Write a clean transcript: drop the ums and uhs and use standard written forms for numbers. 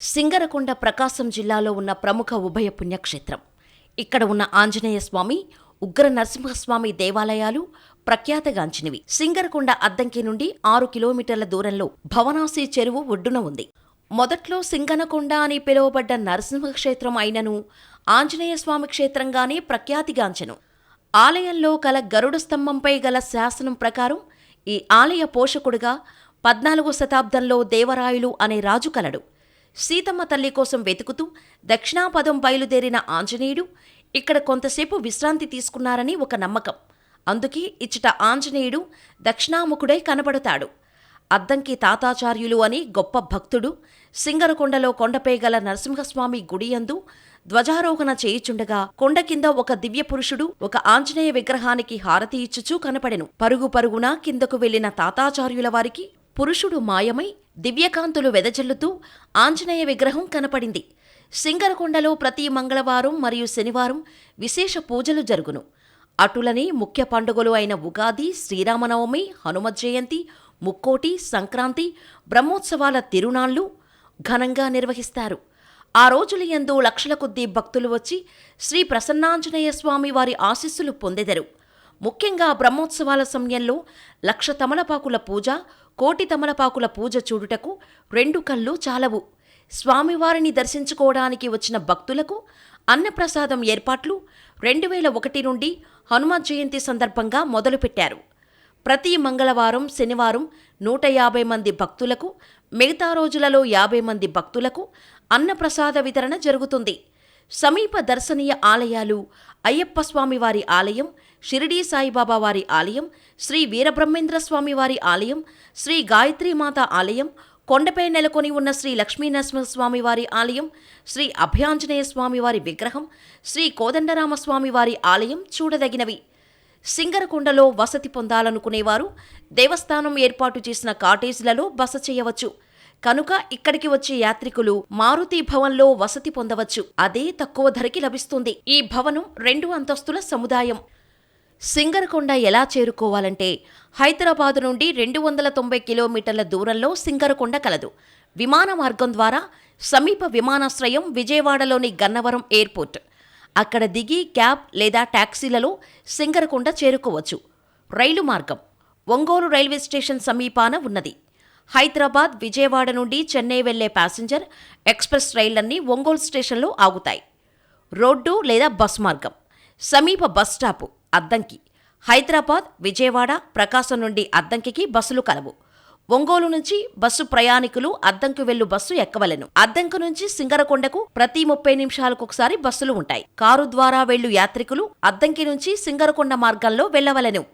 సింగరకొండ ప్రకాశం జిల్లాలో ఉన్న ప్రముఖ ఉభయ పుణ్యక్షేత్రం. ఇక్కడ ఉన్న ఆంజనేయ స్వామి, ఉగ్ర నరసింహస్వామి దేవాలయాలు ప్రఖ్యాతగాంచినవి. సింగరకొండ అద్దంకి నుండి 6 కిలోమీటర్ల దూరంలో భవనాసి చెరువు ఒడ్డున ఉంది. మొదట్లో సింగనకొండ అని పిలువబడ్డ నరసింహక్షేత్రం అయినను ఆంజనేయ స్వామి క్షేత్రంగానే ప్రఖ్యాతిగాంచెను. ఆలయంలో కల గరుడ స్తంభంపై గల శాసనం ప్రకారం ఈ ఆలయ పోషకుడుగా 14వ శతాబ్దంలో దేవరాయలు అనే రాజు కలడు. సీతమ్మ తల్లి కోసం వెతుకుతూ దక్షిణాపదం బయలుదేరిన ఆంజనేయుడు ఇక్కడ కొంతసేపు విశ్రాంతి తీసుకున్నారని ఒక నమ్మకం. అందుకే ఇచ్చట ఆంజనేయుడు దక్షిణాముఖుడై కనబడతాడు. అద్దంకి తాతాచార్యులు అని గొప్ప భక్తుడు సింగరకొండలో కొండపై గల నరసింహస్వామి గుడియందు ధ్వజారోహణ చేయుచుండగా కొండ కింద ఒక దివ్యపురుషుడు ఒక ఆంజనేయ విగ్రహానికి హారతి ఇచ్చుచూ కనపడెను. పరుగు పరుగున కిందకు వెళ్లిన తాతాచార్యుల వారికి పురుషుడు మాయమై దివ్యకాంతులు వెదజల్లుతూ ఆంజనేయ విగ్రహం కనపడింది. సింగరకొండలో ప్రతి మంగళవారం మరియు శనివారం విశేష పూజలు జరుగును. అటులని ముఖ్య పండుగలు అయిన ఉగాది, శ్రీరామనవమి, హనుమత్ జయంతి, ముక్కోటి, సంక్రాంతి, బ్రహ్మోత్సవాల తిరునాళ్లు ఘనంగా నిర్వహిస్తారు. ఆ రోజుల యందు లక్షల కొద్దీ భక్తులు వచ్చి శ్రీ ప్రసన్నాంజనేయ స్వామి వారి ఆశీస్సులు పొందెదరు. ముఖ్యంగా బ్రహ్మోత్సవాల సమయంలో 1,00,000 తమలపాకుల పూజ, 1,00,00,000 తమలపాకుల పూజ చూడుటకు 2 కళ్ళు చాలవు. స్వామివారిని దర్శించుకోవడానికి వచ్చిన భక్తులకు అన్నప్రసాదం ఏర్పాట్లు 2001 నుండి హనుమత్ జయంతి సందర్భంగా మొదలుపెట్టారు. ప్రతి మంగళవారం, శనివారం 150 మంది భక్తులకు, మిగతా రోజులలో 50 మంది భక్తులకు అన్నప్రసాద వితరణ జరుగుతుంది. సమీప దర్శనీయ ఆలయాలు అయ్యప్ప స్వామివారి ఆలయం, షిరిడీ సాయిబాబా వారి ఆలయం, శ్రీ వీరబ్రహ్మేంద్ర స్వామివారి ఆలయం, శ్రీ గాయత్రీమాత ఆలయం, కొండపై నెలకొని ఉన్న శ్రీ లక్ష్మీనరసింహస్వామివారి ఆలయం, శ్రీ అభయాంజనేయ స్వామివారి విగ్రహం, శ్రీ కోదండరామస్వామివారి ఆలయం చూడదగినవి. సింగరకొండలో వసతి పొందాలనుకునేవారు దేవస్థానం ఏర్పాటు చేసిన కాటేజీలలో బస చేయవచ్చు. కనుక ఇక్కడికి వచ్చే యాత్రికులు మారుతి భవన్లో వసతి పొందవచ్చు. అదే తక్కువ ధరకి లభిస్తుంది. ఈ భవనం 2 అంతస్తుల సముదాయం. సింగరకొండ ఎలా చేరుకోవాలంటే హైదరాబాదు నుండి 290 కిలోమీటర్ల దూరంలో సింగరకొండ కలదు. విమాన మార్గం ద్వారా సమీప విమానాశ్రయం విజయవాడలోని గన్నవరం ఎయిర్పోర్ట్. అక్కడ దిగి క్యాబ్ లేదా టాక్సీలలో సింగరకొండ చేరుకోవచ్చు. రైలు మార్గం ఒంగోలు రైల్వే స్టేషన్ సమీపాన ఉన్నది. హైదరాబాద్, విజయవాడ నుండి చెన్నై వెళ్లే ప్యాసింజర్ ఎక్స్ప్రెస్ రైళ్లన్నీ ఒంగోలు స్టేషన్లో ఆగుతాయి. రోడ్డు లేదా బస్ మార్గం సమీప బస్ స్టాపు అద్దంకి. హైదరాబాద్, విజయవాడ, ప్రకాశం నుండి అద్దంకికి బస్సులు కలవు. ఒంగోలు నుంచి బస్సు ప్రయాణికులు అద్దంకి వెళ్ళు బస్సు ఎక్కవలెను. అద్దంకి నుంచి సింగరకొండకు ప్రతి 30 నిమిషాలకొకసారి బస్సులు ఉంటాయి. కారు ద్వారా వెళ్ళు యాత్రికులు అద్దంకి నుంచి సింగరకొండ మార్గంలో వెళ్లవలెను.